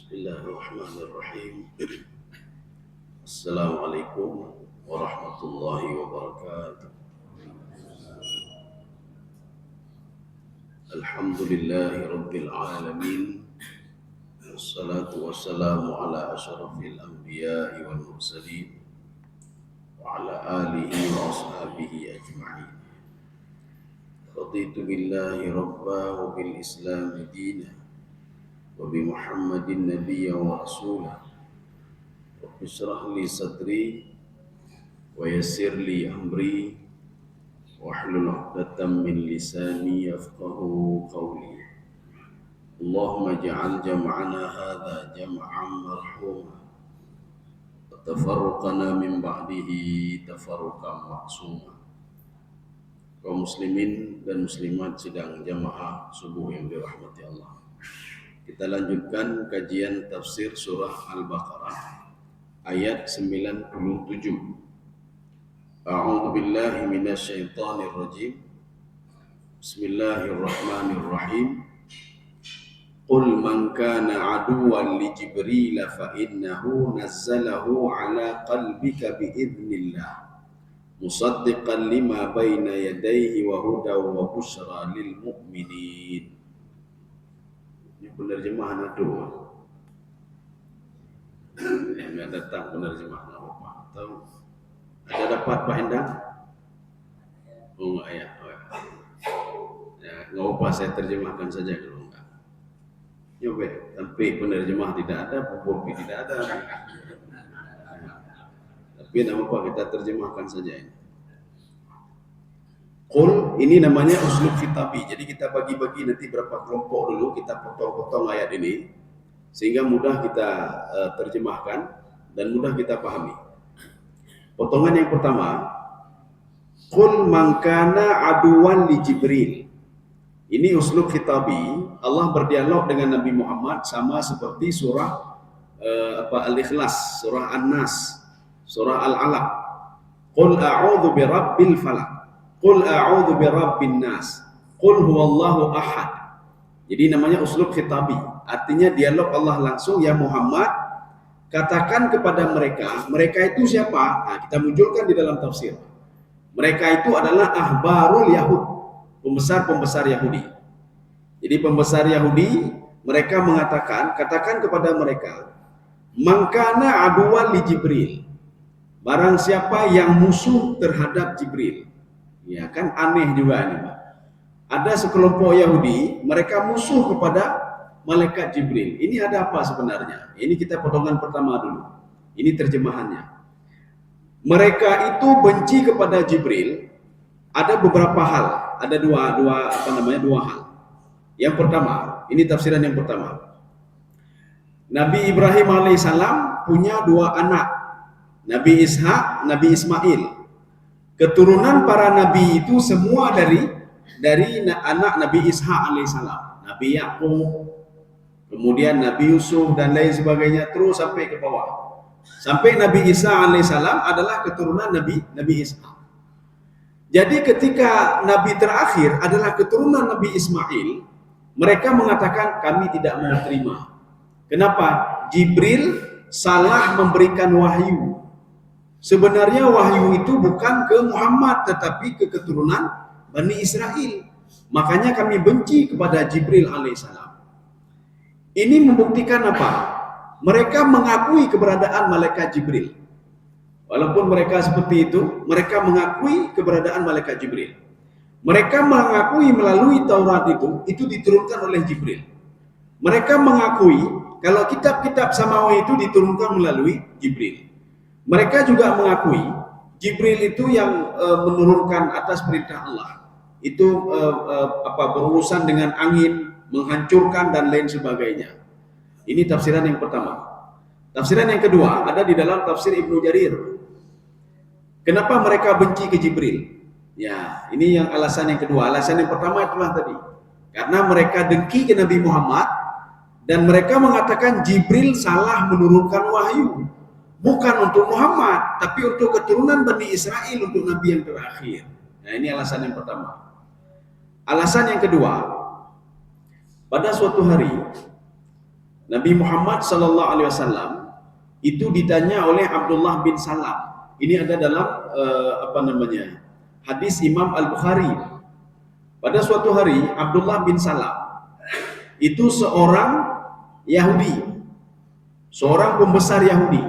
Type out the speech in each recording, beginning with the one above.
Bismillahirrahmanirrahim. Assalamualaikum warahmatullahi wabarakatuh. Alhamdulillahi rabbil alamin. Wassalatu wassalamu ala asyrafil anbiya'i wal mursalin wa ala alihi wa ashabihi ajma'in. Raditu billahi rabba wa bil islami dina wa bi Muhammadin nabiyya wa rasulah. Rabbi shrah li sadri wa yassir li amri wahlul 'uqdatam min lisani yafqahu qawli. Allahumma ij'al jam'ana hadza jam'an marhuma wa tafarruqana min ba'dihi tafarruqan ma'suma. Kaum muslimin dan muslimat sidang jamaah subuh yang dirahmati Allah. Kita lanjutkan kajian tafsir surah Al-Baqarah ayat 97. A'udzu billahi minasyaitonir rajim. Bismillahirrahmanirrahim. Qul man kana aduwwan li Jibril fa innahu nazzalahu ala qalbika bi idznillah musaddiqan lima baina yadayhi wa hudaw wa busyra lil mu'minin. Ini penerjemahan itu. Yang datang penerjemahan apa? Tahu? Ada dapat Pak Endang? Oh enggak ya. Ya, enggak apa saya terjemahkan saja kalau enggak. Coba, tapi penerjemah tidak ada, buku tidak ada. Tapi nama apa kita terjemahkan saja ini. Qul ini namanya uslub khitabi. Jadi kita bagi-bagi nanti berapa kelompok dulu, kita potong-potong ayat ini sehingga mudah kita terjemahkan dan mudah kita pahami. Potongan yang pertama, Qul man kana aduwan li Jibril. Ini uslub khitabi. Allah berdialog dengan Nabi Muhammad sama seperti surah Al-Ikhlas, surah An-Nas, surah Al-Alaq. Qul a'udzu birabbil falaq. Qul a'udzu birabbin nas. Qul huwallahu ahad. Jadi namanya uslub khitabi. Artinya dialog Allah langsung, ya Muhammad, katakan kepada mereka, mereka itu siapa? Nah, kita munculkan di dalam tafsir. Mereka itu adalah ahbarul Yahud, pembesar-pembesar Yahudi. Jadi pembesar Yahudi, mereka mengatakan, katakan kepada mereka, man kana aduwwan li Jibril. Barang siapa yang musuh terhadap Jibril. Ya kan aneh juga ini, Pak. Ada sekelompok Yahudi, mereka musuh kepada malaikat Jibril. Ini ada apa sebenarnya? Ini kita potongan pertama dulu. Ini terjemahannya. Mereka itu benci kepada Jibril. Ada beberapa hal. Ada dua hal. Yang pertama, ini tafsiran yang pertama. Nabi Ibrahim alaihissalam punya dua anak. Nabi Ishak, Nabi Ismail. Keturunan para nabi itu semua dari anak Nabi Ishak alaihissalam, Nabi Yakub, kemudian Nabi Yusuf dan lain sebagainya, terus sampai ke bawah. Sampai Nabi Isa alaihissalam adalah keturunan Nabi Ishak. Jadi ketika nabi terakhir adalah keturunan Nabi Ismail, mereka mengatakan kami tidak mau terima. Kenapa? Jibril salah memberikan wahyu. Sebenarnya wahyu itu bukan ke Muhammad tetapi ke keturunan Bani Israel. Makanya kami benci kepada Jibril alaihissalam. Ini membuktikan apa? Mereka mengakui keberadaan malaikat Jibril. Walaupun mereka seperti itu, mereka mengakui keberadaan malaikat Jibril. Mereka mengakui melalui Taurat itu diturunkan oleh Jibril. Mereka mengakui kalau kitab-kitab samawi itu diturunkan melalui Jibril. Mereka juga mengakui Jibril itu yang menurunkan atas perintah Allah. Itu berurusan dengan angin, menghancurkan dan lain sebagainya. Ini tafsiran yang pertama. Tafsiran yang kedua ada di dalam tafsir Ibnu Jarir. Kenapa mereka benci ke Jibril? Ya, ini yang alasan yang kedua. Alasan yang pertama itulah tadi. Karena mereka dengki ke Nabi Muhammad dan mereka mengatakan Jibril salah menurunkan wahyu. Bukan untuk Muhammad, tapi untuk keturunan Bani Israel, untuk Nabi yang terakhir. Nah, ini alasan yang pertama. Alasan yang kedua, pada suatu hari Nabi Muhammad sallallahu alaihi wasallam itu ditanya oleh Abdullah bin Salam. Ini ada dalam hadis Imam Al-Bukhari. Pada suatu hari Abdullah bin Salam itu seorang Yahudi, seorang pembesar Yahudi,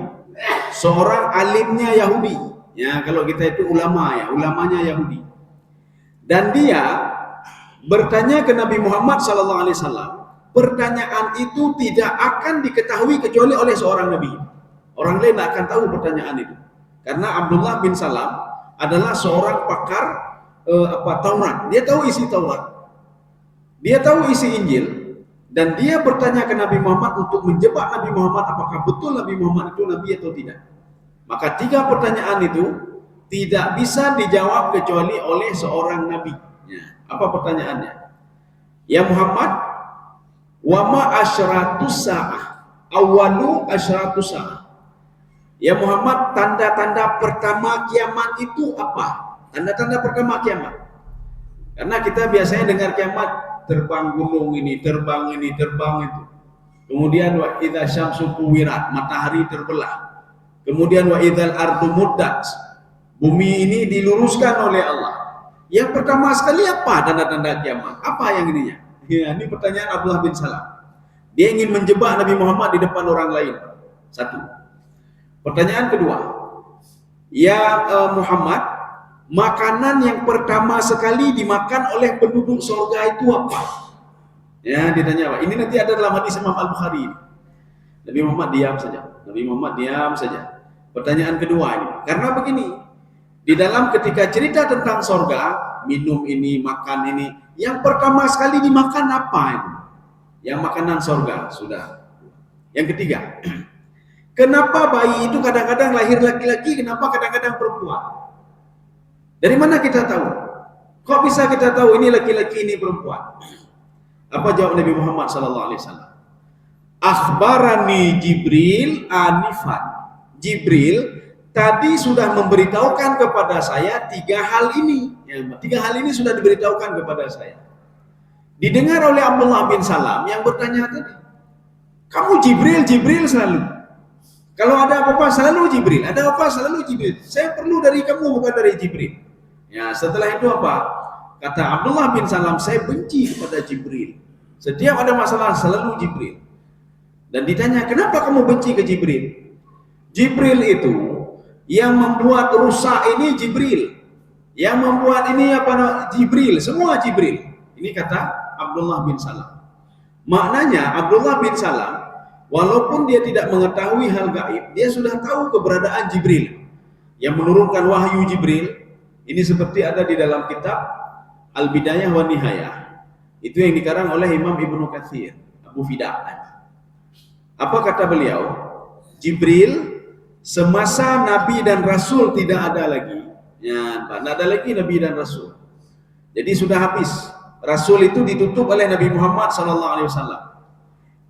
seorang alimnya Yahudi. Ya, kalau kita itu ulama ya, ulamanya Yahudi. Dan dia bertanya ke Nabi Muhammad sallallahu alaihi wasallam. Pertanyaan itu tidak akan diketahui kecuali oleh seorang nabi. Orang lain tidak akan tahu pertanyaan itu. Karena Abdullah bin Salam adalah seorang pakar Taurat. Dia tahu isi Taurat. Dia tahu isi Injil. Dan dia bertanya ke Nabi Muhammad untuk menjebak Nabi Muhammad apakah betul Nabi Muhammad itu nabi atau tidak. Maka 3 pertanyaan itu tidak bisa dijawab kecuali oleh seorang nabi. Ya. Apa pertanyaannya? Ya Muhammad, wa ma asyratus sa'ah? Awalu asyratus sa'ah. Ya Muhammad, tanda-tanda pertama kiamat itu apa? Tanda-tanda pertama kiamat. Karena kita biasanya dengar kiamat, terbang gunung ini, terbang itu. Kemudian wa idza syamsu kuwirat, matahari terbelah. Kemudian wa idzal ardu muddat, bumi ini diluruskan oleh Allah. Yang pertama sekali apa tanda-tanda kiamat? Apa yang ininya? Ya, ini pertanyaan Abdullah bin Salam. Dia ingin menjebak Nabi Muhammad di depan orang lain. 1. Pertanyaan kedua, ya Muhammad, makanan yang pertama sekali dimakan oleh penduduk surga itu apa? Ya, ditanya apa? Ini nanti ada dalam hadis Imam Al-Bukhari. Nabi Muhammad diam saja. Pertanyaan kedua ini, karena begini, di dalam ketika cerita tentang surga, minum ini, makan ini, yang pertama sekali dimakan apa itu? Yang makanan surga, sudah. Yang ketiga, kenapa bayi itu kadang-kadang lahir laki-laki, kenapa kadang-kadang perempuan? Dari mana kita tahu? Kok bisa kita tahu ini laki-laki, ini perempuan? Apa jawab Nabi Muhammad SAW? Akhbarani Jibril anifan. Jibril tadi sudah memberitahukan kepada saya 3 hal ini. Ya, 3 hal ini sudah diberitahukan kepada saya. Didengar oleh Abdullah bin Salam yang bertanya tadi. Kamu Jibril selalu. Kalau ada apa-apa selalu Jibril. Ada apa selalu Jibril. Saya perlu dari kamu bukan dari Jibril. Ya, setelah itu apa? Kata Abdullah bin Salam, saya benci kepada Jibril. Setiap ada masalah selalu Jibril. Dan ditanya, kenapa kamu benci ke Jibril? Jibril itu yang membuat rusak ini Jibril. Yang membuat ini apa? Jibril, semua Jibril. Ini kata Abdullah bin Salam. Maknanya Abdullah bin Salam, walaupun dia tidak mengetahui hal gaib, dia sudah tahu keberadaan Jibril yang menurunkan wahyu Jibril. Ini seperti ada di dalam kitab Al-Bidayah wa Nihayah. Itu yang dikarang oleh Imam Ibnu Katsir, Abu Fida. Apa kata beliau? Jibril semasa Nabi dan Rasul tidak ada lagi. Ya, tidak ada lagi Nabi dan Rasul. Jadi sudah habis. Rasul itu ditutup oleh Nabi Muhammad SAW.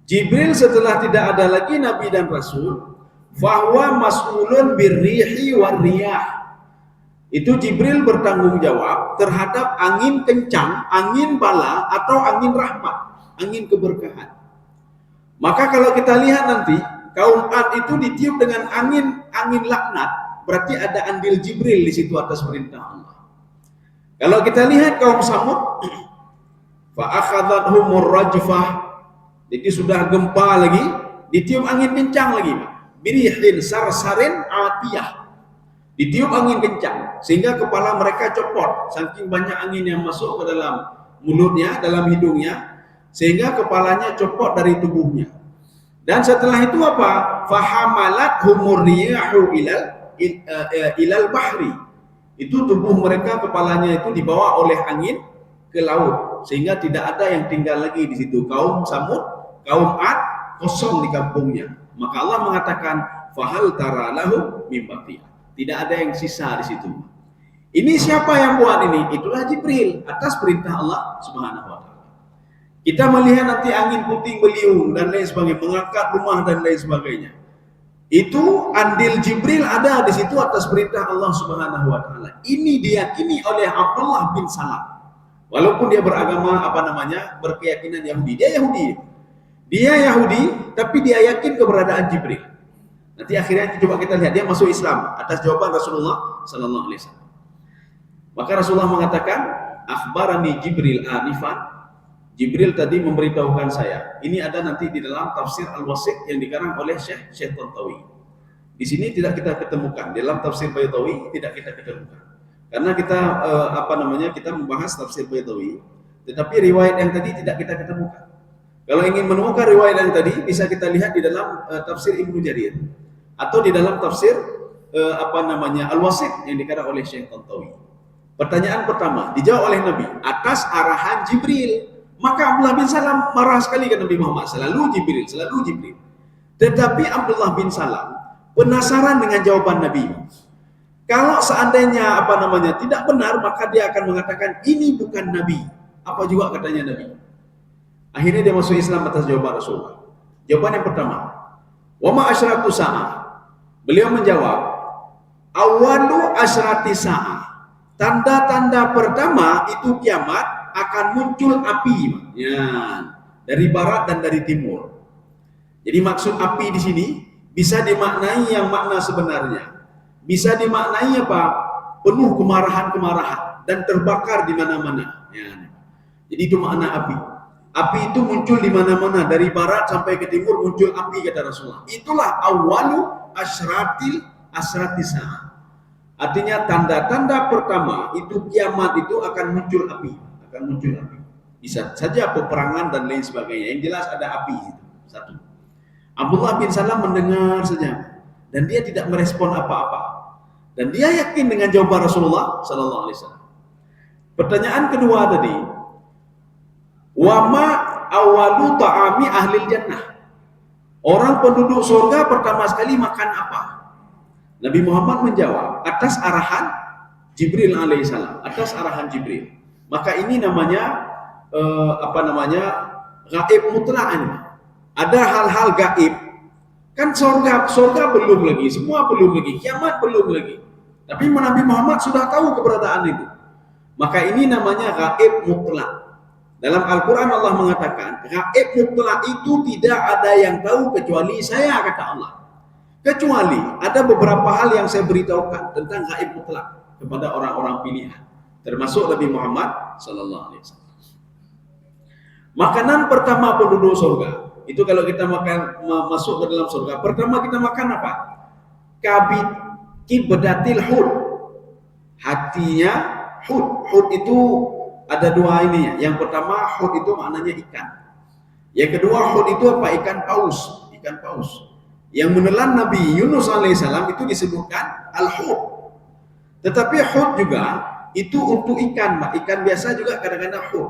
Jibril setelah tidak ada lagi Nabi dan Rasul, fahuwa mas'ulun birrihi warriyah. Itu Jibril bertanggung jawab terhadap angin kencang, angin bala atau angin rahmat, angin keberkahan. Maka kalau kita lihat nanti kaum Ad itu ditiup dengan angin laknat, berarti ada andil Jibril di situ atas perintah Allah. Kalau kita lihat kaum Samud, fa akhadhathumur rajfah, jadi sudah gempa lagi, ditiup angin kencang lagi, birihin sarsarin atiyah, ditiup angin kencang sehingga kepala mereka copot saking banyak angin yang masuk ke dalam mulutnya, dalam hidungnya, sehingga kepalanya copot dari tubuhnya. Dan setelah itu apa? Fahamalat humur riyahu ilal bahri. Itu tubuh mereka, kepalanya itu dibawa oleh angin ke laut, sehingga tidak ada yang tinggal lagi di situ. Kaum Samud, kaum Ad kosong di kampungnya. Maka Allah mengatakan fahal tara lahum mim baqiyah. Tidak ada yang sisa di situ. Ini siapa yang buat ini? Itulah Jibril atas perintah Allah Subhanahu wa taala. Kita melihat nanti angin puting beliung dan lain sebagainya, mengangkat rumah dan lain sebagainya. Itu andil Jibril ada di situ atas perintah Allah Subhanahu wa taala. Ini diyakini oleh Abdullah bin Salam. Walaupun dia beragama berkeyakinan Yahudi, dia Yahudi. Dia Yahudi, tapi dia yakin keberadaan Jibril. Nanti akhirnya coba kita lihat dia masuk Islam atas jawaban Rasulullah Sallallahu Alaihi Wasallam. Maka Rasulullah mengatakan, akhbarani Jibril anifan. Jibril tadi memberitahukan saya. Ini ada nanti di dalam tafsir Al-Wasit yang dikarang oleh Syekh Tantawi. Di sini tidak kita ketemukan, di dalam tafsir Baydawi tidak kita ketemukan. Karena kita kita membahas tafsir Baydawi, tetapi riwayat yang tadi tidak kita ketemukan. Kalau ingin menemukan riwayat yang tadi bisa kita lihat di dalam tafsir Ibnu Jarir atau di dalam tafsir Al-Wasit yang dikarang oleh Syekh Tantawi. Pertanyaan pertama dijawab oleh Nabi atas arahan Jibril. Maka Abdullah bin Salam marah sekali ke Nabi Muhammad, selalu Jibril. Tetapi Abdullah bin Salam penasaran dengan jawaban Nabi. Kalau seandainya tidak benar, maka dia akan mengatakan ini bukan Nabi. Apa juga katanya Nabi? Akhirnya dia masuk Islam atas jawaban Rasulullah. Jawaban yang pertama, wa ma asyratu sa'ah. Beliau menjawab, awalu asyrati sa'ah. Tanda-tanda pertama itu kiamat akan muncul api dari barat dan dari timur. Jadi maksud api di sini bisa dimaknai yang makna sebenarnya. Bisa dimaknai apa? Penuh kemarahan-kemarahan dan terbakar di mana-mana. Jadi itu makna api. Api itu muncul di mana-mana, dari barat sampai ke timur muncul api, kata Rasulullah. Itulah awalu asyrati sa'ah. Artinya tanda-tanda pertama itu kiamat itu akan muncul api. Bisa saja peperangan dan lain sebagainya. Yang jelas ada api itu. Satu. Abdullah bin Salam mendengar saja dan dia tidak merespon apa-apa. Dan dia yakin dengan jawaban Rasulullah Sallallahu Alaihi Wasallam. Pertanyaan kedua tadi, wama awalu ta'ami ahlil jannah. Orang penduduk surga pertama sekali makan apa? Nabi Muhammad menjawab atas arahan Jibril alaihissalam, atas arahan Jibril. Maka ini namanya gaib mutlak ini. Ada hal-hal gaib. Kan surga belum lagi, semua belum lagi, kiamat belum lagi. Tapi Nabi Muhammad sudah tahu keberadaan itu. Maka ini namanya gaib mutlak. Dalam Al-Quran Allah mengatakan, gaib mutlak itu tidak ada yang tahu kecuali saya, kata Allah. Kecuali ada beberapa hal yang saya beritahukan tentang gaib mutlak kepada orang-orang pilihan, termasuk Nabi Muhammad Sallallahu Alaihi Wasallam. Makanan pertama penduduk surga itu kalau kita masuk ke dalam surga, pertama kita makan apa? Kibdatil hud. Hatinya hud. Hud itu ada dua ini ya. Yang pertama hud itu maknanya ikan. Yang kedua hud itu apa? Ikan paus. Yang menelan Nabi Yunus alaihissalam itu disebutkan al-hud. Tetapi hud juga itu untuk ikan, Mbak. Ikan biasa juga kadang-kadang hud.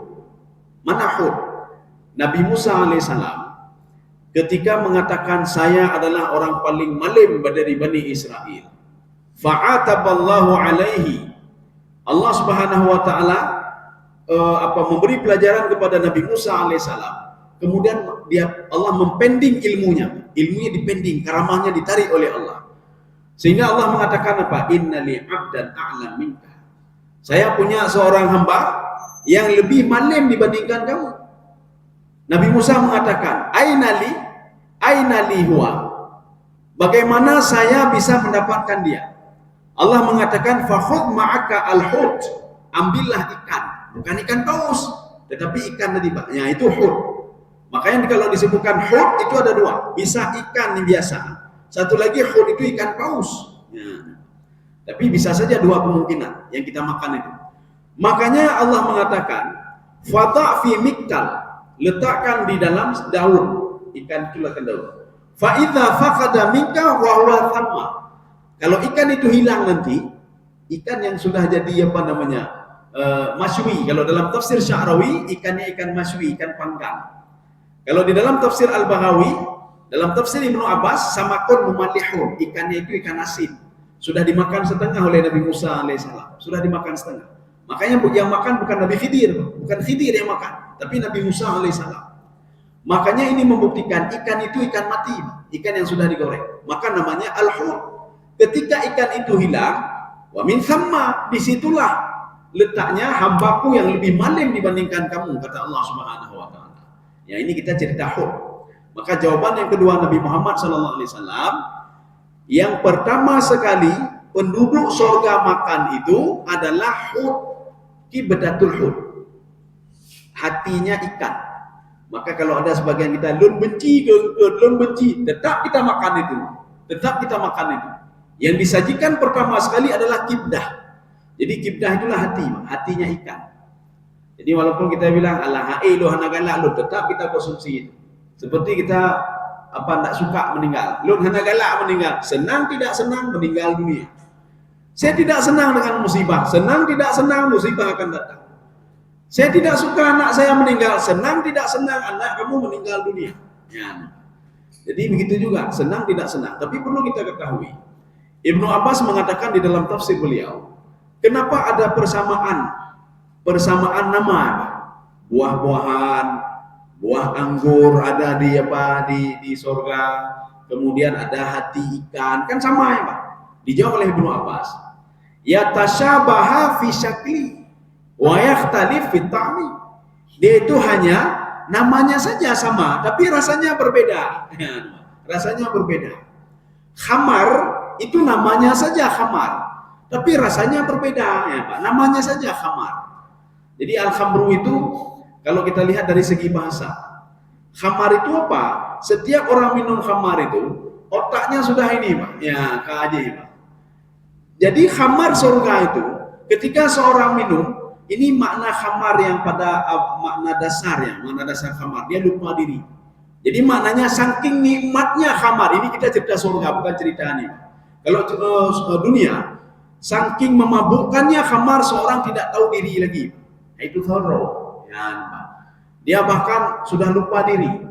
Mana hud? Nabi Musa alaihissalam ketika mengatakan saya adalah orang paling malim dari Bani Israel. Fa'ataballahu alaihi. Allah Subhanahu wa taala memberi pelajaran kepada Nabi Musa alaihissalam. Kemudian Allah mempending ilmunya. Ilmunya dipending, karamahnya ditarik oleh Allah. Sehingga Allah mengatakan apa? Innali 'abdan a'lam minka. Saya punya seorang hamba yang lebih malim dibandingkan kamu. Nabi Musa mengatakan, Ainali huwa. Bagaimana saya bisa mendapatkan dia? Allah mengatakan, fakhudh ma'aka al-hud. Ambillah ikan, bukan ikan paus, tetapi ikan tadi, Pak. Ya, itu hud. Makanya kalau disebutkan hud itu ada dua. Bisa ikan yang biasa. Satu lagi hud itu ikan paus. Ya. Tapi bisa saja dua kemungkinan yang kita makan itu. Makanya Allah mengatakan, fata' fi miktal. Letakkan di dalam daun. Ikan itu letakkan daun. Fa idza faqada minka wa huwa thamma. Kalau ikan itu hilang nanti, ikan yang sudah jadi masywi. Kalau dalam tafsir Sya'rawi, ikannya ikan masywi, ikan panggang. Kalau di dalam tafsir Al-Baghawi, dalam tafsir Ibnu Abbas, samakun mumalihun, ikannya itu ikan asin. Sudah dimakan setengah oleh Nabi Musa alaihissalam. Sudah dimakan setengah. Makanya yang makan bukan Nabi Khidir, bukan Khidir yang makan, tapi Nabi Musa alaihissalam. Makanya ini membuktikan ikan itu ikan mati, ikan yang sudah digoreng. Maka namanya al-hud. Ketika ikan itu hilang, wa min thamma, disitulah letaknya hambaku yang lebih malim dibandingkan kamu, kata Allah Subhanahu wa taala. Ya, ini kita cerita hud. Maka jawaban yang kedua Nabi Muhammad SAW, yang pertama sekali penduduk surga makan itu adalah hud, kibdatul hud, hatinya ikan. Maka kalau ada sebagian kita lun benci tetap kita makan itu, tetap kita makan itu. Yang disajikan pertama sekali adalah kibdah. Jadi kibdah itulah hati, hatinya ikan. Jadi walaupun kita bilang Allah lu hana galak lu, tetap kita konsumsi itu. Seperti kita tidak suka meninggal, lu hana galak meninggal, senang tidak senang meninggal dunia. Saya tidak senang dengan musibah, senang tidak senang musibah akan datang. Saya tidak suka anak saya meninggal, senang tidak senang anak kamu meninggal dunia. Ya. Jadi begitu juga, senang tidak senang. Tapi perlu kita ketahui, Ibnu Abbas mengatakan di dalam tafsir beliau, kenapa ada persamaan nama, buah-buahan, buah anggur ada di surga, kemudian ada hati ikan, kan sama ya Pak? Dijawab oleh Ibnu Abbas, ya tasyabaha fi syakli wa yakhtalif fi ta'mi. Dia itu hanya namanya saja sama, tapi rasanya berbeda. Rasanya berbeda. Khamar itu namanya saja khamar, tapi rasanya berbeda ya Pak. Namanya saja khamar. Jadi al-khamru itu kalau kita lihat dari segi bahasa, khamar itu apa? Setiap orang minum khamar itu otaknya sudah ini Pak, ya kaji Pak. Jadi khamar surga itu ketika seorang minum, ini makna khamar yang pada makna dasarnya, makna dasar khamar, dia lupa diri. Jadi maknanya saking nikmatnya khamar, ini kita cerita surga bukan cerita ini. Kalau dunia, saking memabukkannya khamar seorang tidak tahu diri lagi. Itu thoro, ya, dia bahkan sudah lupa diri.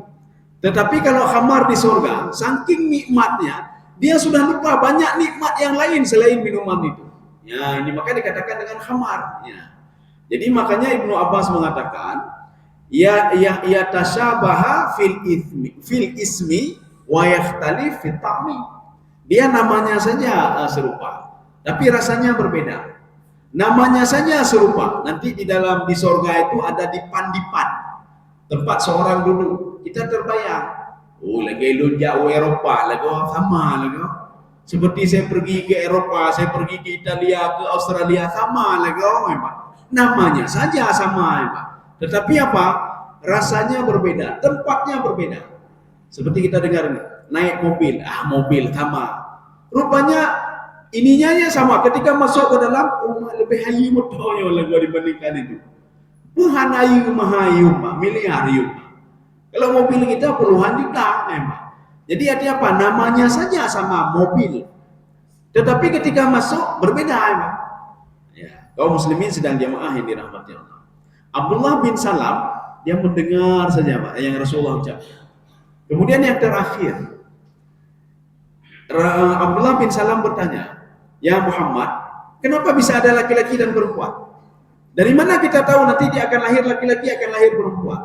Tetapi kalau khamar di surga, saking nikmatnya, dia sudah lupa banyak nikmat yang lain selain minuman itu. Ya, ini maka dikatakan dengan khamar. Ya. Jadi makanya Ibnu Abbas mengatakan, ya tasyabaha fil ismi wa yakhtalif fit ta'mi. Dia namanya saja serupa, tapi rasanya berbeda. Namanya saja serupa. Nanti di surga itu ada dipan-dipan, tempat seorang duduk. Kita terbayang, oh lagi lu jauh Eropa, lagi sama lagi. Seperti saya pergi ke Eropa, saya pergi ke Italia, ke Australia, sama lagi memang. Namanya saja sama Pak. Tetapi apa? Rasanya berbeda, tempatnya berbeda. Seperti kita dengar naik mobil, mobil sama. Rupanya ininya sama, ketika masuk ke dalam lebih hayu motoyo lagi dibandingkan itu. Bukan hayu mahayu Pak, miliaryum. Kalau mobil kita puluhan juta memang. Jadi artinya apa? Namanya saja sama mobil. Tetapi ketika masuk berbeda Pak. Ya, kaum muslimin sedang jamaah yang dirahmati Allah. Abdullah bin Salam dia mendengar saja Pak yang Rasulullah ucapkan. Kemudian yang terakhir, Abdullah bin Salam bertanya, ya Muhammad, kenapa bisa ada laki-laki dan perempuan? Dari mana kita tahu nanti dia akan lahir laki-laki, akan lahir perempuan?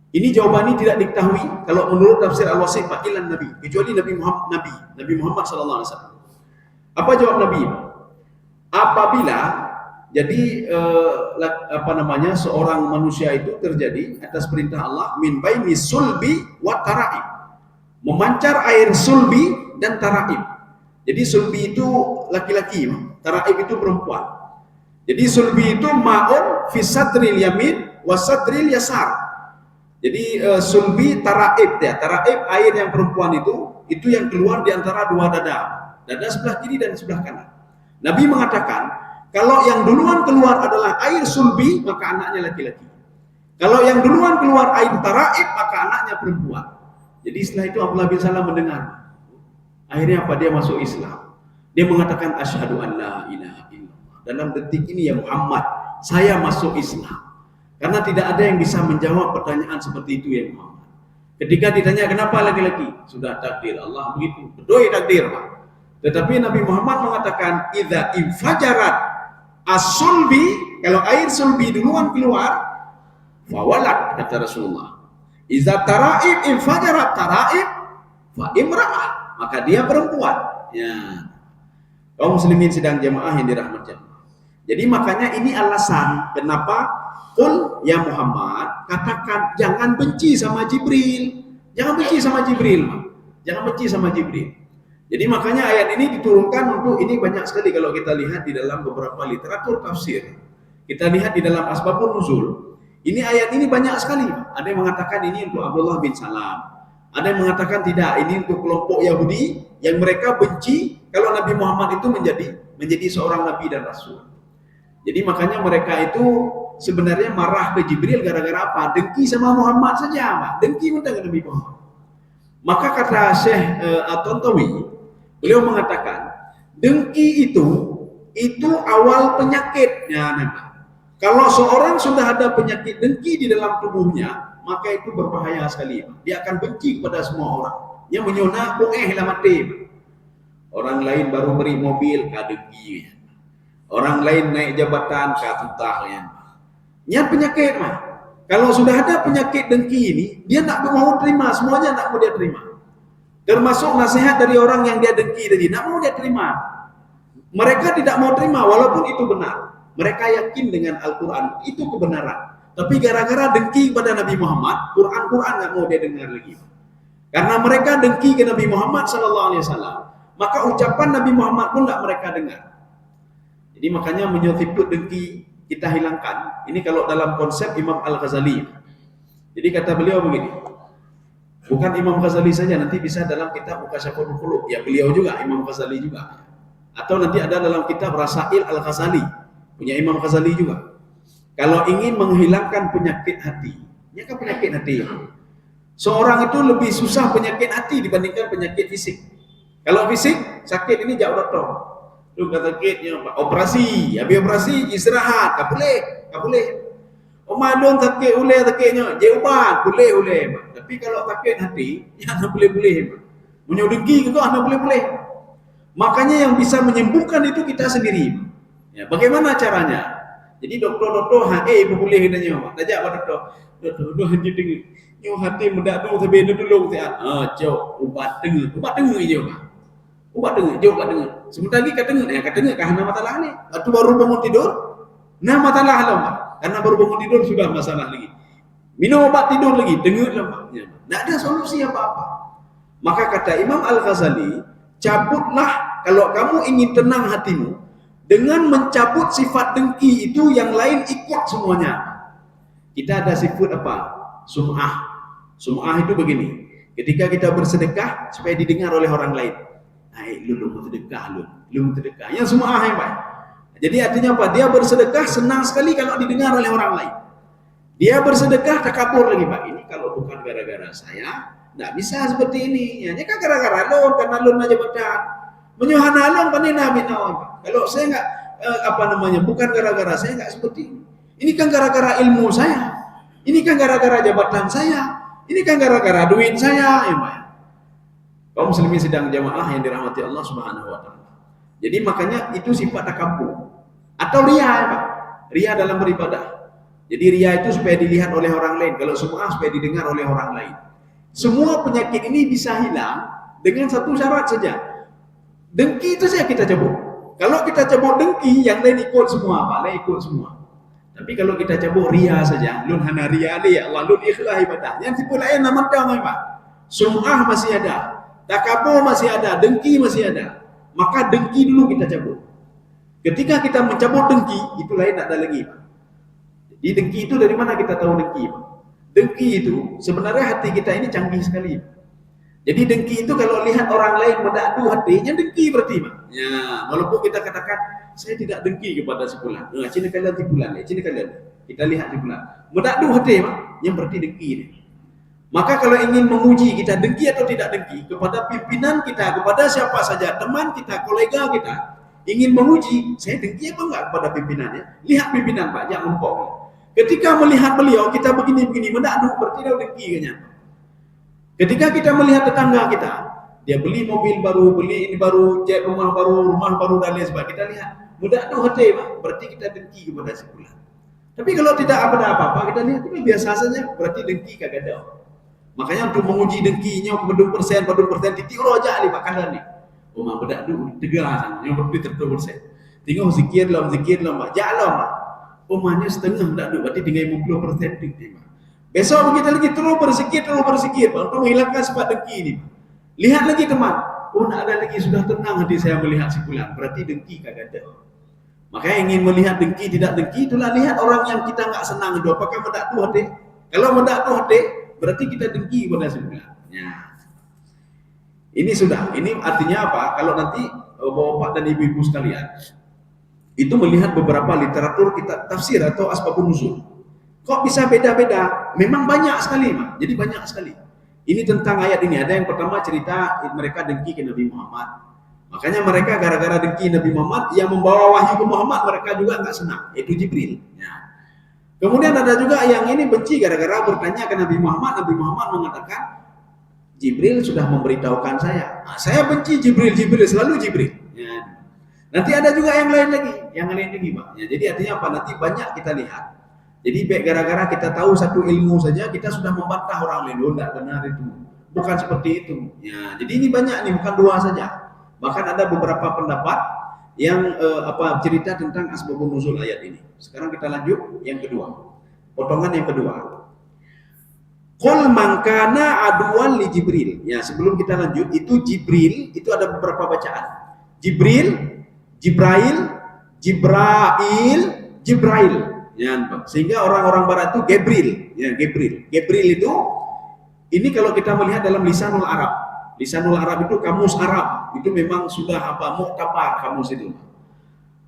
Ini jawaban ini tidak diketahui kalau menurut tafsir Al-Wasif ilan Nabi, kecuali Nabi Muhammad sallallahu alaihi wasallam. Apa jawab Nabi? Apabila jadi seorang manusia itu terjadi atas perintah Allah min baini sulbi wa tara'ib, memancar air sulbi dan tara'ib. Jadi sulbi itu laki-laki, tara'ib itu perempuan. Jadi sulbi itu ma'un fi sadril yamin wa sadril yasar. Jadi sulbi tara'ib ya, tara'ib air yang perempuan itu yang keluar di antara dua dada sebelah kiri dan sebelah kanan. Nabi mengatakan, kalau yang duluan keluar adalah air sulbi, maka anaknya laki-laki. Kalau yang duluan keluar air tara'ib, maka anaknya perempuan. Jadi setelah itu Abdullah bin Salam mendengar. Akhirnya apa? Dia masuk Islam. Dia mengatakan asyhadu an la ilaha illallah. Dalam detik ini ya Muhammad, saya masuk Islam. Karena tidak ada yang bisa menjawab pertanyaan seperti itu ya Muhammad. Ketika ditanya kenapa laki-laki, sudah takdir Allah begitu. Betul takdir Pak. Tetapi Nabi Muhammad mengatakan idza infajarat as-sulbi, kalau air sulbi duluan keluar, fawalat kata Rasulullah. Idza tara'ib infajarat tara'ib fa imra'ah, maka dia perempuan. Ya. Kaum muslimin sedang jamaah yang dirahmati Allah. Jadi makanya ini alasan kenapa qul ya Muhammad, katakan jangan benci sama Jibril. Jangan benci sama Jibril, Pak. Jangan benci sama Jibril. Jadi makanya ayat ini diturunkan untuk ini banyak sekali kalau kita lihat di dalam beberapa literatur tafsir. Kita lihat di dalam asbabun nuzul. Ini ayat ini banyak sekali. Ada yang mengatakan ini untuk Abdullah bin Salam. Ada yang mengatakan tidak, ini untuk kelompok Yahudi yang mereka benci kalau Nabi Muhammad itu menjadi seorang nabi dan rasul. Jadi makanya mereka itu sebenarnya marah ke Jibril gara-gara apa? Dengki sama Muhammad saja, Pak. Dengki untuk Nabi Muhammad. Maka kata Syekh At-Tantawi, beliau mengatakan, dengki itu awal penyakitnya. Kalau seorang sudah ada penyakit dengki di dalam tubuhnya, maka itu berbahaya sekali. Dia akan benci kepada semua orang. Yang menyona, lah mati. Orang lain baru beri mobil, dengki. Orang lain naik jabatan, tutahnya. Ini penyakit, mah. Kalau sudah ada penyakit dengki ini, dia tak mau terima, semuanya tak mau dia terima. Termasuk nasihat dari orang yang dia dengki tadi, tak mau dia terima. Mereka tidak mau terima, walaupun itu benar. Mereka yakin dengan Al-Quran, itu kebenaran. Tapi gara-gara dengki kepada Nabi Muhammad, Quran tak mau dia dengar lagi. Karena mereka dengki ke Nabi Muhammad SAW, maka ucapan Nabi Muhammad pun tak mereka dengar. Jadi makanya menyetiput dengki kita hilangkan. Ini kalau dalam konsep Imam Al-Ghazali. Jadi kata beliau begini, bukan Imam Ghazali saja, nanti bisa dalam kitab Mukasyaful Qulub, ya beliau juga, Imam Ghazali juga. Atau nanti ada dalam kitab Rasail Al-Ghazali, punya Imam Ghazali juga. Kalau ingin menghilangkan penyakit hati, ya kan penyakit hati. Seorang itu lebih susah penyakit hati dibandingkan penyakit fisik. Kalau fisik, sakit ini jauh dokter. Lu kata sakitnya operasi, habis operasi istirahat, tak boleh. Malun sakit sakitnya, je ubat, boleh. Tapi kalau sakit hati, ya tak boleh. Menyodengki gitu, tak boleh. Makanya yang bisa menyembuhkan itu kita sendiri. Ya, bagaimana caranya? Jadi doktor boleh katanya, tajak pada doktor hanya dengar. Nyo hati mendak tu sampai dulu saya. Jauh ubat dengar je, Pak. Ubat dengar. Sebentar lagi kata dengar karena masalah ni. Atau baru bangun tidur, nah masalah lah, Pak. Karena baru bangun tidur sudah masalah lagi. Minum obat tidur lagi, dengar lah, Pak. Tak ada solusi apa-apa. Maka kata Imam Al-Ghazali, cabutlah kalau kamu ingin tenang hatimu dengan mencabut sifat dengki itu, yang lain ikut semuanya. Kita ada sifat apa? Sum'ah itu begini. Ketika kita bersedekah supaya didengar oleh orang lain. Lu mau sedekah. Yang sum'ah yang baik. Jadi artinya apa? Dia bersedekah senang sekali kalau didengar oleh orang lain. Dia bersedekah takabur lagi, Pak. Ini kalau bukan gara-gara saya, tidak bisa seperti ini. Ya, ini kan gara-gara lon, karena lon aja berat. Menyuhana lon panina binawan. Kalau saya enggak bukan gara-gara saya enggak seperti ini. Ini kan gara-gara ilmu saya. Ini kan gara-gara jabatan saya. Ini kan gara-gara duit saya, ya, Pak. Kaum muslimin sidang jamaah yang dirahmati Allah Subhanahu wa taala. Jadi makanya itu sifat takabur atau riya, ya, Pak. Riya dalam beribadah. Jadi riya itu supaya dilihat oleh orang lain, kalau sum'ah supaya didengar oleh orang lain. Semua penyakit ini bisa hilang dengan satu syarat saja. Dengki itu saja kita cabut. Kalau kita cabut dengki, yang lain ikut semua, Pak. Lain ikut semua. Tapi kalau kita cabut riya saja, lun hana riya li Allah, lun ikhlas ibadah. Yang tipu lain nama dah, Pak. Sum'ah masih ada, takabur masih ada, dengki masih ada. Maka dengki dulu kita cabut. Ketika kita mencabut dengki, itu lain tak ada lagi, Pak. Jadi dengki itu dari mana kita tahu dengki, Pak? Dengki itu sebenarnya hati kita ini canggih sekali. Jadi dengki itu kalau lihat orang lain mendadu hatinya, dengki berarti, Pak. Ya, walaupun kita katakan saya tidak dengki kepada si fulan. Cina kalian di bulan ya, cina kalian. Kita lihat di bulan. Mendadu hati, Pak, yang berarti dengki ini. Maka kalau ingin menguji kita dengki atau tidak dengki kepada pimpinan kita, kepada siapa saja, teman kita, kolega kita, ingin menguji, saya dengki apa enggak kepada pimpinannya? Lihat pimpinan, Pak, jangan lempok. Ketika melihat beliau, kita begini-begini, mendadu, berarti dia dengki kayaknya. Ketika kita melihat tetangga kita, dia beli mobil baru, beli ini baru, jet rumah baru dan lain sebagainya, kita lihat, mendadu hati, Pak, berarti kita dengki kepada si fulan. Tapi kalau tidak ada apa-apa, kita lihat itu biasa saja, berarti dengki kagak ada. Makanya untuk menguji dengkinya pedung persen titik rojak ni Pak kanan ni. Mah bedak dulu tegas sana, yang lebih terpersen. Tengok zikir lah Pak. Jalan Pak. Omanya setengah bedak dulu, berarti tinggal 50% titik Pak. Besok begitu lagi terus berzikir untuk menghilangkan sifat dengki ini. Lihat lagi teman, oh tidak ada lagi, sudah tenang hati saya melihat si fulan, berarti dengki kagak ada. Makanya ingin melihat dengki tidak dengki, itulah lihat orang yang kita nggak senang itu, apakah mendak tuh hati? Kalau mendak tuh hati, berarti kita dengki pada si fulan. Ya. Ini sudah, ini artinya apa? Kalau nanti bapak dan ibu-ibu sekalian itu melihat beberapa literatur kita tafsir atau asbabun nuzul, kok bisa beda-beda? Memang banyak sekali, Pak. Jadi banyak sekali. Ini tentang ayat ini. Ada yang pertama cerita mereka dengki ke Nabi Muhammad. Makanya mereka gara-gara dengki Nabi Muhammad, yang membawa wahyu ke Muhammad mereka juga nggak senang, yaitu Jibril. Ya. Kemudian ada juga yang ini benci gara-gara bertanya ke Nabi Muhammad. Nabi Muhammad mengatakan, Jibril sudah memberitahukan saya. Nah, saya benci Jibril selalu Jibril. Ya. Nanti ada juga yang lain lagi, Pak. Ya, jadi artinya apa? Nanti banyak kita lihat. Jadi gara-gara kita tahu satu ilmu saja kita sudah membantah orang lain, tidak benar itu, bukan seperti itu. Ya, jadi ini banyak nih, bukan dua saja. Bahkan ada beberapa pendapat yang cerita tentang asbabun nuzul ayat ini. Sekarang kita lanjut yang kedua, potongan yang kedua. Qul man kana aduwan li Jibril. Ya, sebelum kita lanjut, itu Jibril itu ada beberapa bacaan. Jibril, Jibrail, Jibrail. Ya, sehingga orang-orang barat itu Gabriel, ya Gabriel itu ini kalau kita melihat dalam lisanul Arab itu kamus Arab itu memang sudah muktabar kamus itu.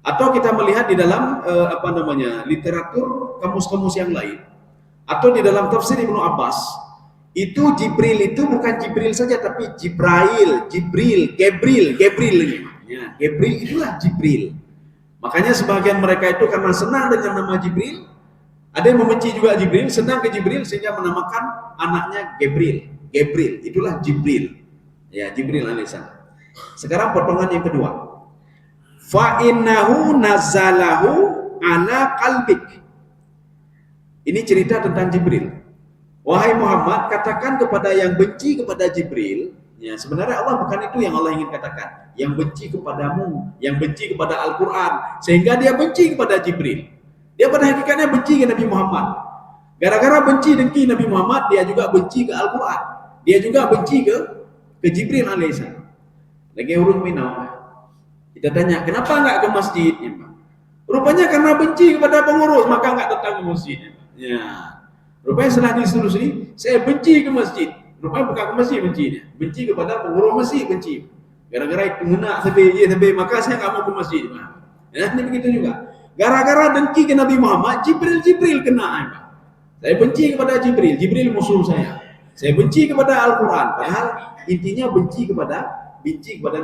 Atau kita melihat di dalam literatur kamus-kamus yang lain, atau di dalam tafsir Ibnu Abbas, itu Jibril itu bukan Jibril saja tapi Gabriel ini. Ya, Gabriel itulah Jibril. Makanya sebagian mereka itu karena senang dengan nama Jibril, ada yang membenci juga Jibril, senang ke Jibril sehingga menamakan anaknya Gabriel, itulah Jibril. Ya, Jibril alaihissalam. Sekarang potongan yang kedua. Fa innahu nazalahu ala qalbik. Ini cerita tentang Jibril. Wahai Muhammad, katakan kepada yang benci kepada Jibril, ya sebenarnya Allah bukan itu yang Allah ingin katakan. Yang benci kepadamu, yang benci kepada Al-Quran, sehingga dia benci kepada Jibril. Dia pada hakikatnya benci ke Nabi Muhammad. Gara-gara benci dengki Nabi Muhammad, dia juga benci ke Al-Quran. Dia juga benci ke Jibril alaihissalam. Lagi urut minau. Kita tanya, kenapa enggak ke masjid? Ya, rupanya karena benci kepada pengurus, maka enggak datang ke masjid. Ya. Rupanya setelah disuruh sini, saya benci ke masjid. Rupanya bukan ke masjid bencinya, benci kepada pengurus masjid benci. Gara-gara itu kena sampai maka saya nggak mau ke masjid. Ya, ini begitu juga. Gara-gara dengki ke Nabi Muhammad, Jibril kena. Saya benci kepada Jibril musuh saya. Saya benci kepada Al-Quran. Padahal intinya benci kepada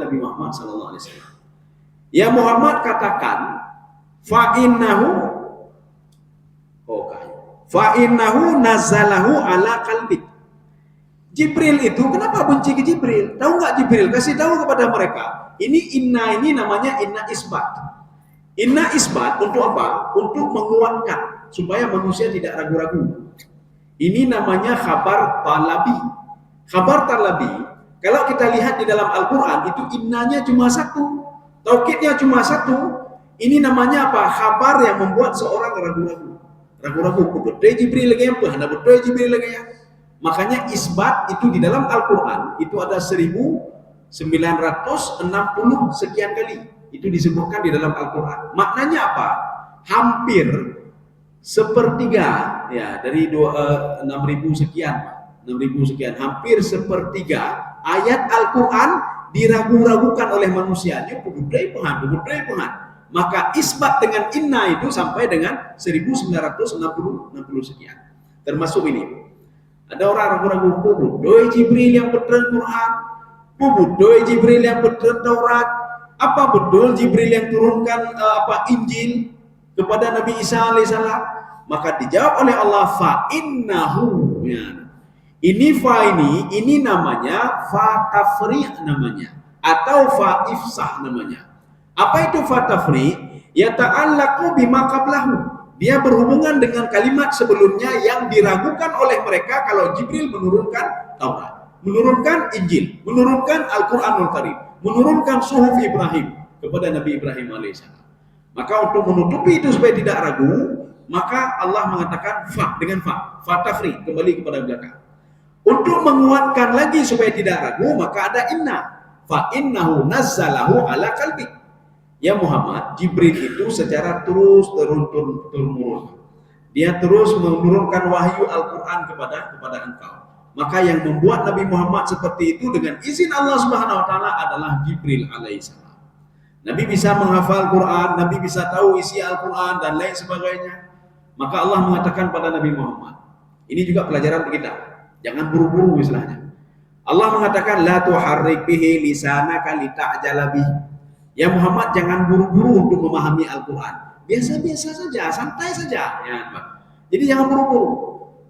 Nabi Muhammad sallallahu alaihi wasallam. Ya Muhammad katakan, fa innahu nazalahu ala qalbik. Jibril itu kenapa benci ke Jibril? Tahu nggak Jibril? Kasih tahu kepada mereka. Ini namanya inna isbat. Inna isbat untuk apa? Untuk menguatkan supaya manusia tidak ragu-ragu. Ini namanya khabar talabi. Khabar talabi, kalau kita lihat di dalam Al-Quran itu innanya cuma satu, taukidnya cuma satu. Ini namanya apa? Khabar yang membuat seorang ragu-ragu. Betul Jibril lagi apa? Hendak betul Jibril lagi ya. Makanya isbat itu di dalam Al-Quran itu ada 1960 sekian kali itu disebutkan di dalam Al-Quran. Maknanya apa? Hampir sepertiga ya dari 6.000 sekian, hampir sepertiga ayat Al-Quran diragu-ragukan oleh manusia. Dia pegudai pengan. Maka isbat dengan inna itu sampai dengan 1960 sekian. Termasuk ini. Ada orang ragu-ragu doi Jibril yang betul Quran, doi Jibril yang betul Taurat. Apa betul Jibril yang turunkan Injil kepada Nabi Isa alaihissalam? Maka dijawab oleh Allah fa innahu. Ya. Ini namanya fa tafri' namanya atau fa ifsah namanya. Apa itu fa tafri'? Ya ta'allaqu bima qablahu. Dia berhubungan dengan kalimat sebelumnya yang diragukan oleh mereka kalau Jibril menurunkan Taurat, menurunkan Injil, menurunkan Al-Quranul Karim, menurunkan Suhuf Ibrahim kepada Nabi Ibrahim alaihissalam. Maka untuk menutupi itu supaya tidak ragu, maka Allah mengatakan fa dengan fa tafri kembali kepada belakang. Untuk menguatkan lagi supaya tidak ragu, maka ada inna fa innahu nazzalahu ala qalbi. Ya Muhammad, Jibril itu secara terus turun. Dia terus menurunkan wahyu Al-Quran kepada engkau. Maka yang membuat Nabi Muhammad seperti itu dengan izin Allah Subhanahu wa taala adalah Jibril alaihissalam. Nabi bisa menghafal Quran, Nabi bisa tahu isi Al-Quran dan lain sebagainya. Maka Allah mengatakan pada Nabi Muhammad, ini juga pelajaran kita, jangan buru-buru istilahnya. Allah mengatakan la tuharrik bihi lisanaka lita'jala bihi. Ya Muhammad, jangan buru-buru untuk memahami Al-Quran. Biasa-biasa saja, santai saja. Ya, jadi jangan buru-buru.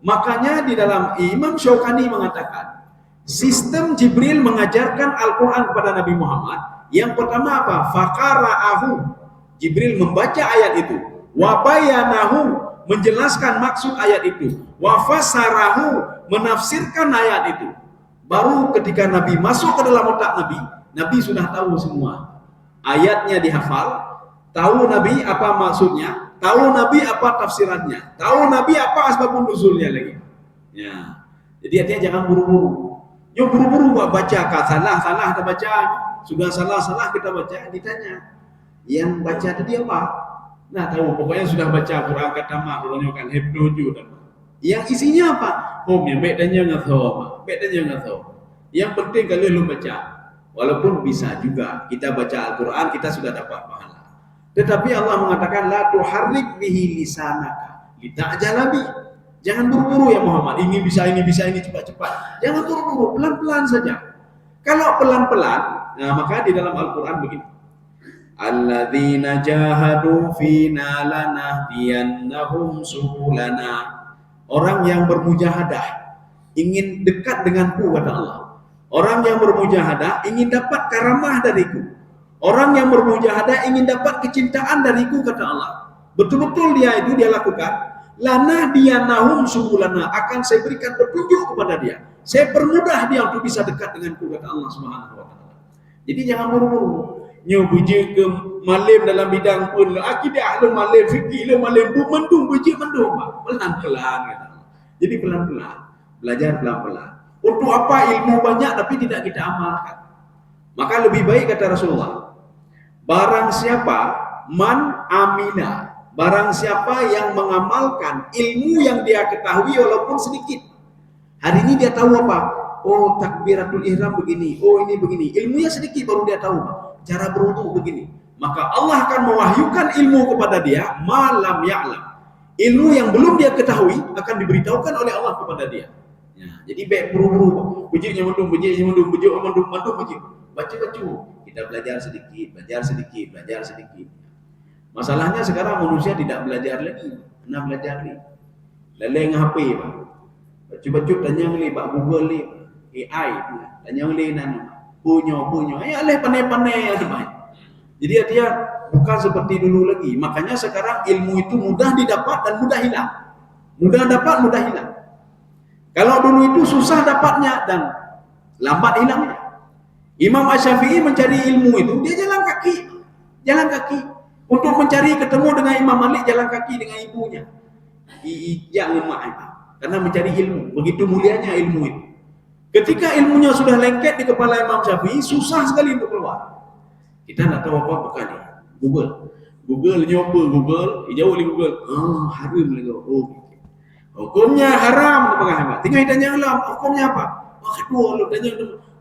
Makanya di dalam Imam Syaukani mengatakan, sistem Jibril mengajarkan Al-Quran kepada Nabi Muhammad. Yang pertama apa? Faqara'ahu. Jibril membaca ayat itu. Wa bayanahu, menjelaskan maksud ayat itu. Wa fasarahu, menafsirkan ayat itu. Baru ketika Nabi masuk ke dalam otak Nabi, Nabi sudah tahu semua. Ayatnya dihafal, tahu Nabi apa maksudnya, tahu Nabi apa tafsirannya, tahu Nabi apa asbabun nuzulnya lagi. Ya. Jadi artinya jangan buru-buru. Yo buru-buru baca, salah kita baca, sudah salah kita baca, ditanya. Yang baca tadi apa? Nah, tahu pokoknya sudah baca Quran kata mak, kan hebdoju dan yang isinya apa? Oh, yang baik dan yang tahu. Yang penting kalian lu baca. Walaupun bisa juga kita baca Al-Quran, kita sudah dapat pahala. Tetapi Allah mengatakan la tuharrik bihi lisanaka lita'jala bi. Jangan buru-buru ya Muhammad, ini bisa ini cepat-cepat. Jangan buru-buru, pelan-pelan saja. Kalau pelan-pelan, nah maka di dalam Al-Quran begini. Alladzina jahadu fina lanahdiyannahum subulana. Orang yang bermujahadah ingin dekat denganku, kata Allah. Orang yang bermujahadah ingin dapat karamah dariku. Orang yang bermujahadah ingin dapat kecintaan dariku, kata Allah. Betul-betul dia lakukan. Lanahdiyannahum subulana, akan saya berikan petunjuk kepada dia. Saya permudah dia untuk bisa dekat denganku, kata Allah Subhanahu wa taala. Jadi jangan buru-buru. Nyobuji ke malim dalam bidang pun akidah lu malim fikih lu malim mendung buji mendung pelan-pelan kata Allah. Jadi pelan-pelan, belajar pelan-pelan. Untuk apa ilmu banyak tapi tidak kita amalkan? Maka lebih baik kata Rasulullah, barang siapa man amina, barang siapa yang mengamalkan ilmu yang dia ketahui walaupun sedikit. Hari ini dia tahu apa? Oh, takbiratul ihram begini, oh ini begini. Ilmunya sedikit baru dia tahu cara berwudu begini. Maka Allah akan mewahyukan ilmu kepada dia malam ya'lam. Ilmu yang belum dia ketahui akan diberitahukan oleh Allah kepada dia. Ya, jadi baik buru-buru, bujiknya mendung, bujuk. Baca. Kita belajar sedikit. Masalahnya sekarang manusia tidak belajar lagi. Kena belajar ni. Leleng HP, Pak. Baca tanya ni, Pak Google ni, AI, tanya ni nanu. Punyo. Ya leh pandai-pandai. Jadi dia bukan seperti dulu lagi. Makanya sekarang ilmu itu mudah didapat dan mudah hilang. Mudah dapat, mudah hilang. Kalau dulu itu susah dapatnya dan lambat hilangnya. Imam Asy-Syafi'i mencari ilmu itu dia jalan kaki. Untuk mencari ketemu dengan Imam Malik jalan kaki dengan ibunya. Karena mencari ilmu, begitu mulianya ilmu itu. Ketika ilmunya sudah lengket di kepala Imam Syafi'i, susah sekali untuk keluar. Kita nak tahu apa bukan ni? Google nyoba jauh li Google. Haram lagi. Hukumnya haram apa? Tinggal tanya Allah, hukumnya apa? Kedua lu tanya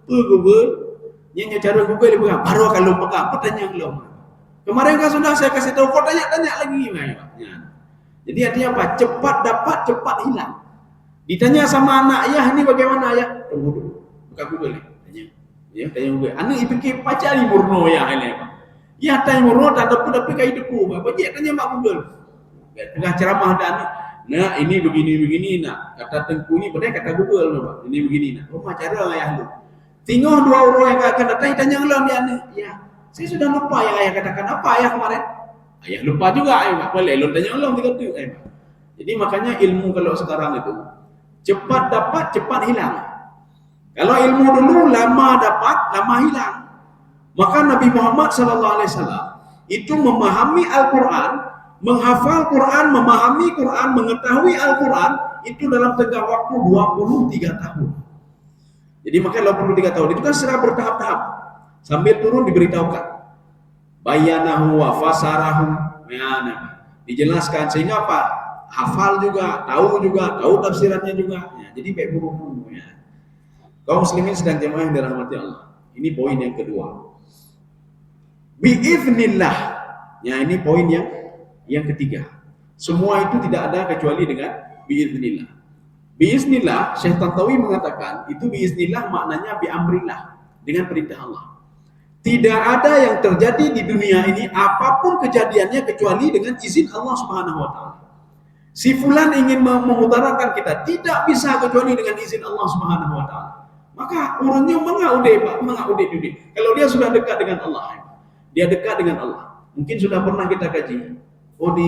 Google. Yang cara Google dia pegang. Baru kalau pegang apa tanya Allah. Kemarin kan sudah saya kasih tahu, kau tanya lagi. Jadi artinya apa? Cepat dapat, cepat hilang. Ditanya sama anak ayah, ini bagaimana ayah? Tunggu dulu. Buka Google ni. Tanya Google. Anak fikir pacar ni murno ya ini apa? Ya tanya murno tak ada pun tapi kai deku. Bajak tanya mak Google. Tengah ceramah ada anak. Nah, ini begini nak. Kata Tengku ni benar kata Google Pak. Ini begini nak. Oh, cara ayah lu. Tengok dua orang yang akan datang tanya Allah dia ni. Ya. Saya sudah lupa yang ayah katakan apa ayah kemarin. Ayah lupa juga ayah. Boleh lu tanya Allah dia kata. Jadi makanya ilmu kalau sekarang itu cepat dapat, cepat hilang. Kalau ilmu dulu lama dapat, lama hilang. Maka Nabi Muhammad SAW itu memahami Al-Quran, Menghafal Quran, memahami Quran, mengetahui Al-Quran itu dalam tengah waktu 23 tahun. Jadi makanya 23 tahun itu kan secara bertahap-tahap. Sambil turun diberitahukan. Bayanahu wa fasarahu. Dijelaskan sehingga apa? Hafal juga, tahu tafsirannya juga. Ya, jadi baik buruk. Ya. Kaum muslimin sedang jemaah yang dirahmati Allah. Ini poin yang kedua. Biiznillah. Ya, ini poin yang ketiga. Semua itu tidak ada kecuali dengan biiznillah. Biiznillah, Syekh Tantawi mengatakan itu biiznillah maknanya biamrillah, dengan perintah Allah. Tidak ada yang terjadi di dunia ini apapun kejadiannya kecuali dengan izin Allah Subhanahu wa taala. Si fulan ingin memutarakan kita, tidak bisa kecuali dengan izin Allah Subhanahu wa taala. Maka orangnya mengaude. Kalau dia sudah dekat dengan Allah, dia dekat dengan Allah. Mungkin sudah pernah kita kaji. Oh di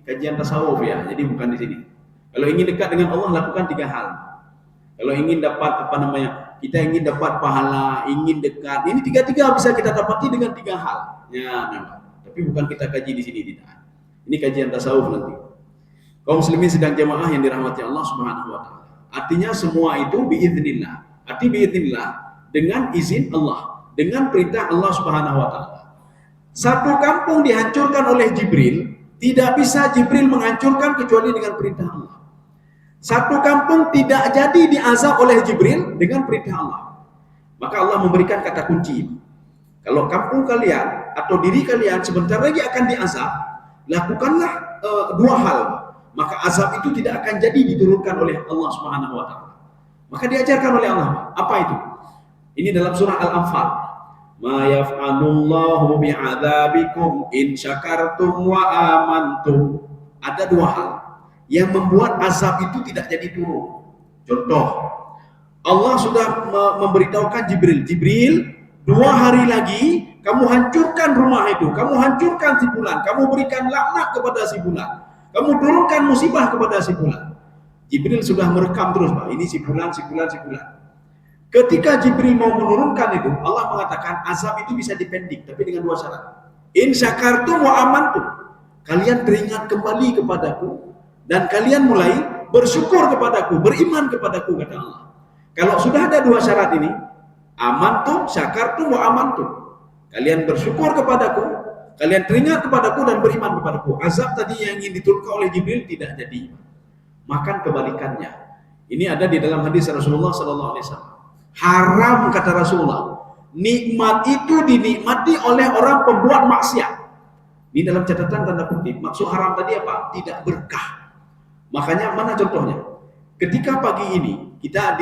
kajian tasawuf ya, jadi bukan di sini. Kalau ingin dekat dengan Allah lakukan 3 hal. Kalau ingin dapat kita ingin dapat pahala, ingin dekat. Ini 3 bisa kita dapati dengan 3 hal. Ya, memang. Tapi bukan kita kaji di sini tidak. Ini kajian tasawuf nanti. Kaum muslimin sedang jemaah yang dirahmati Allah Subhanahu wa taala. Artinya semua itu biiznillah. Arti biiznillah dengan izin Allah, dengan perintah Allah Subhanahu wa taala. Satu kampung dihancurkan oleh Jibril, tidak bisa Jibril menghancurkan kecuali dengan perintah Allah. Satu kampung tidak jadi diazab oleh Jibril dengan perintah Allah. Maka Allah memberikan kata kunci. Kalau kampung kalian atau diri kalian sebentar lagi akan diazab, lakukanlah 2 hal. Maka azab itu tidak akan jadi diturunkan oleh Allah Subhanahu wa taala. Maka diajarkan oleh Allah. Apa itu? Ini dalam surah Al-Anfal. Ma yaf'alullahu bi'adzabikum in syakartum wa amantum. Ada 2 hal yang membuat azab itu tidak jadi turun. Contoh, Allah sudah memberitahukan Jibril, 2 hari lagi kamu hancurkan rumah itu, kamu hancurkan si fulan, kamu berikan laknat kepada si fulan, kamu turunkan musibah kepada si fulan. Jibril sudah merekam terus, Pak. Ini si fulan. Ketika Jibril mau menurunkan itu, Allah mengatakan azab itu bisa dipending, tapi dengan 2 syarat. In syakartum wa amantum. Kalian teringat kembali kepadaku dan kalian mulai bersyukur kepadaku, beriman kepadaku, kata Allah. Kalau sudah ada 2 syarat ini, amantum, syakartum wa amantum. Kalian bersyukur kepadaku, kalian teringat kepadaku dan beriman kepadaku. Azab tadi yang ingin diturunkan oleh Jibril tidak jadi. Makan kebalikannya. Ini ada di dalam hadis Rasulullah sallallahu alaihi wasallam. Haram, kata Rasulullah, nikmat itu dinikmati oleh orang pembuat maksiat. Ini dalam catatan tanda kutip. Maksud haram tadi apa? Tidak berkah. Makanya mana contohnya? Ketika pagi ini kita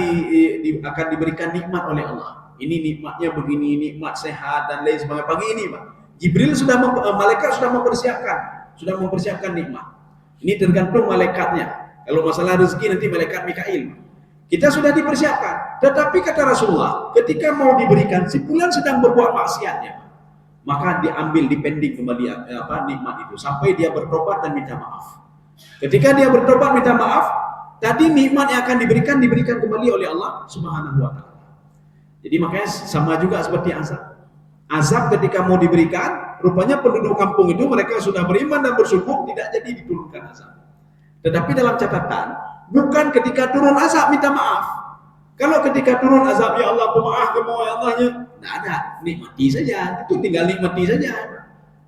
akan diberikan nikmat oleh Allah. Ini nikmatnya begini, nikmat sehat dan lain sebagainya. Pagi ini, Pak, Jibril malaikat sudah mempersiapkan nikmat. Ini tergantung malaikatnya. Kalau masalah rezeki nanti malaikat Mikail. Kita sudah dipersiapkan. Tetapi kata Rasulullah, ketika mau diberikan, si fulan sedang berbuat maksiatnya, maka diambil, dipending kembali nikmat itu sampai dia bertobat dan minta maaf. Ketika dia bertobat minta maaf, tadi nikmat yang akan diberikan kembali oleh Allah Subhanahu wa taala. Jadi makanya sama juga seperti azab. Azab ketika mau diberikan, rupanya penduduk kampung itu mereka sudah beriman dan bersyukur, tidak jadi diturunkan azab. Tetapi dalam catatan, bukan ketika turun azab minta maaf. Kalau ketika turun azab, ya Allah pemaaf kamu ya Allahnya, tidak ada, nikmati saja. Itu tinggal nikmati saja.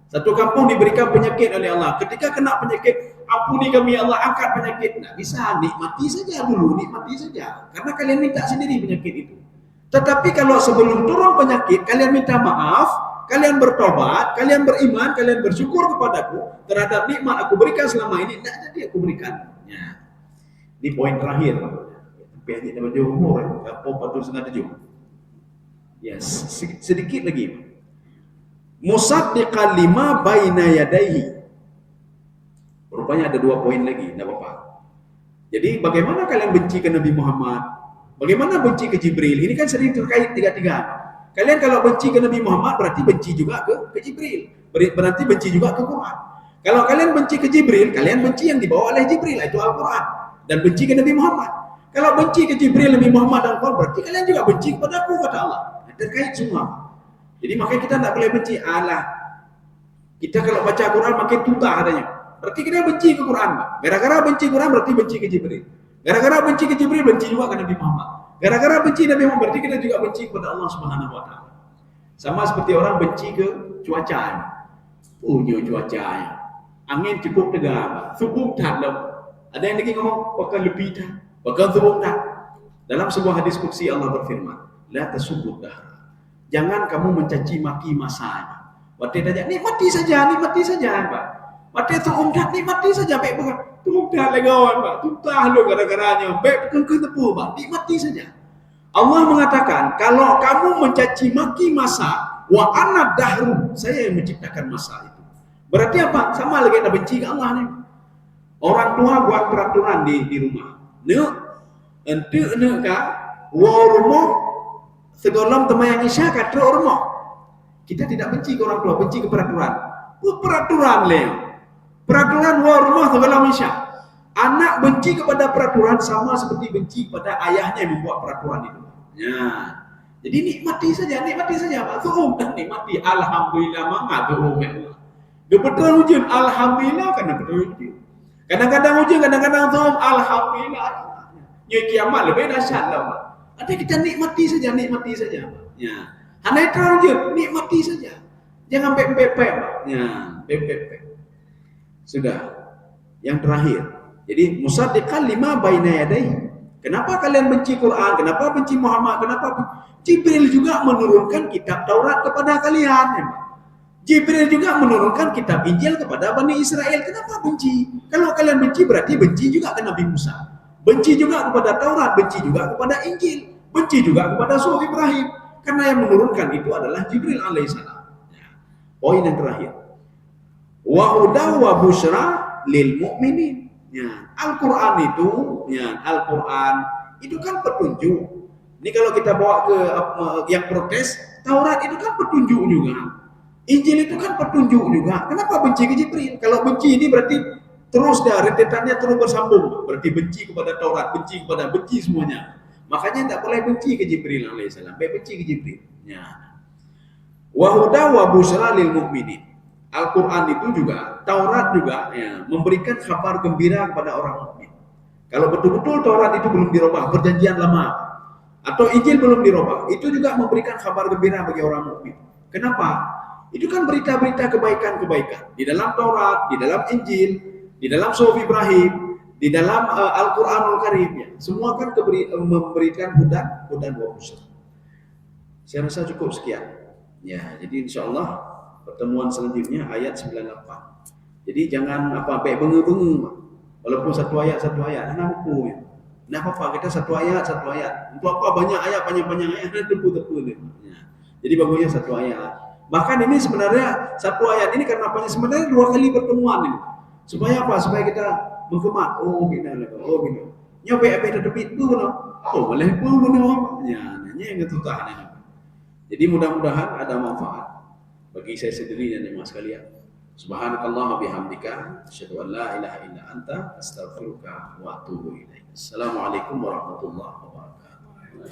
Satu kampung diberikan penyakit oleh Allah. Ketika kena penyakit, ampuni kami ya Allah, angkat penyakit. Tidak bisa, nikmati saja dulu, nikmati saja. Karena kalian minta sendiri penyakit itu. Tetapi kalau sebelum turun penyakit, kalian minta maaf, kalian bertobat, kalian beriman, kalian bersyukur kepadaku terhadap nikmat aku berikan selama ini, tidak jadi aku berikan. Ya. Ini poin terakhir. Tapi nama umur, apa 4,5 ya, sedikit lagi. Musaddiqan lima baina yadayhi. Rupanya ada 2 poin lagi, tidak apa-apa. Jadi bagaimana kalian benci ke Nabi Muhammad? Bagaimana benci ke Jibril? Ini kan sering terkait 3. Kalian kalau benci ke Nabi Muhammad berarti benci juga ke Jibril. Berarti benci juga ke Quran. Kalau kalian benci ke Jibril, kalian benci yang dibawa oleh Jibril, itu Al-Quran. Dan benci ke Nabi Muhammad. Kalau benci ke Jibril, Nabi Muhammad dan Quran, berarti kalian juga benci kepada aku, kata Allah. Terkait semua. Jadi makanya kita tidak boleh benci. Kita kalau baca Quran makin tutah adanya. berarti kita benci ke Quran, Pak. Gara-gara benci Quran berarti benci ke Jibril. Gara-gara benci ke Jibril benci juga ke Nabi Muhammad. Gara-gara benci Nabi Muhammad berarti kita juga benci kepada Allah Subhanahu wa taala. Sama seperti orang benci ke cuaca. Punya cuacanya. Angin cukup tegar, Pak. Subuh tak lah. Ada yang lagi ngomong bahkan lebih dah. Bahkan subuh tak. Dalam sebuah hadis qudsi Allah berfirman, la tasubbu dahr. Jangan kamu mencaci maki masa. Waktu dia nikmati saja, Pak. Waktu itu umdat nikmati saja, baik bukan. Tu umdat lagi kawan, Pak. Tuntah lo gara-garanya. Baik bukan ke tepu, Pak. Nikmati saja. Allah mengatakan, kalau kamu mencaci maki masa, wa ana dahru, saya yang menciptakan masa itu. Berarti apa? Sama lagi kita benci ke Allah nih. Orang tua buat peraturan di rumah. Ente ka warmo segolong temayang isya kata ormo. Kita tidak benci ke orang tua, benci ke peraturan. Peraturan le. Peraturan warmo segolong isya. Anak benci kepada peraturan sama seperti benci kepada ayahnya yang membuat peraturan itu. Ya. Jadi nikmati saja Pak. Tuh nikmati. Alhamdulillah mangga tuh. Kebetulan hujan, alhamdulillah karena betul hujan. Kadang-kadang hujan, kadang-kadang tuh alhamdulillah. Ya kiamat lebih dahsyat lah, Pak. Ada kita nikmati saja. Ya. Hanya itu hujan, nikmati saja. Jangan pep-pep, Pak. Ya, pep-pep. Sudah. Yang terakhir. Jadi musaddiqan lima baina yadayhi. Kenapa kalian benci Quran? Kenapa benci Muhammad? Kenapa Jibril juga menurunkan kitab Taurat kepada kalian, ya, Pak. Jibril juga menurunkan kitab Injil kepada Bani Israel. Kenapa benci? Kalau kalian benci berarti benci juga ke Nabi Musa. Benci juga kepada Taurat, benci juga kepada Injil, benci juga kepada Suhuf Ibrahim. Karena yang menurunkan itu adalah Jibril alaihissalam. Ya. Poin yang terakhir. Wa hudaw wa busyra lil mu'minin. Ya. Al-Quran itu kan petunjuk. Ini kalau kita bawa ke yang protes, Taurat itu kan petunjuk juga. Injil itu kan petunjuk juga. Kenapa benci ke Jibril? Kalau benci ini berarti terus rentetannya terus bersambung. Berarti benci kepada Taurat, benci semuanya. Makanya tidak boleh benci ke Jibril alaihissalam. Baik benci ke Jibril. Ya. Wa huda wa busyra lil mu'minin. Al-Quran itu juga, Taurat juga ya, memberikan kabar gembira kepada orang mukmin. Kalau betul-betul Taurat itu belum dirubah, perjanjian lama, atau Injil belum dirubah, itu juga memberikan kabar gembira bagi orang mukmin. Kenapa? Itu kan berita-berita kebaikan di dalam Taurat, di dalam Injil, di dalam Suhuf Ibrahim, di dalam Al-Quranul Karim. Ya. Semua kan memberikan hudan wa busyra. Saya rasa cukup sekian. Ya, jadi insya Allah pertemuan selanjutnya ayat 98. Jadi jangan baik bengu-bengu. Walaupun satu ayat, kenapa ya? Nah apa kita satu ayat. Untuk apa banyak ayat, panjang-panjang ayat, tepu-tepu. Ya. Jadi bagusnya satu ayat. Bahkan ini sebenarnya satu ayat ini karena apa? Sebenarnya 2 kali pertemuan ini. Supaya apa? Supaya kita mengkemat. Oh gini. Nyoba apa tepi itu benar. Oh boleh pun benar. Ya, yang itu tahan. Jadi mudah-mudahan ada manfaat bagi saya sendiri dan jemaah sekalian. Subhanakallah wa bihamdika asyhadu an la ilaha illa anta astaghfiruka wa atubu ilaik. Assalamualaikum warahmatullahi wabarakatuh.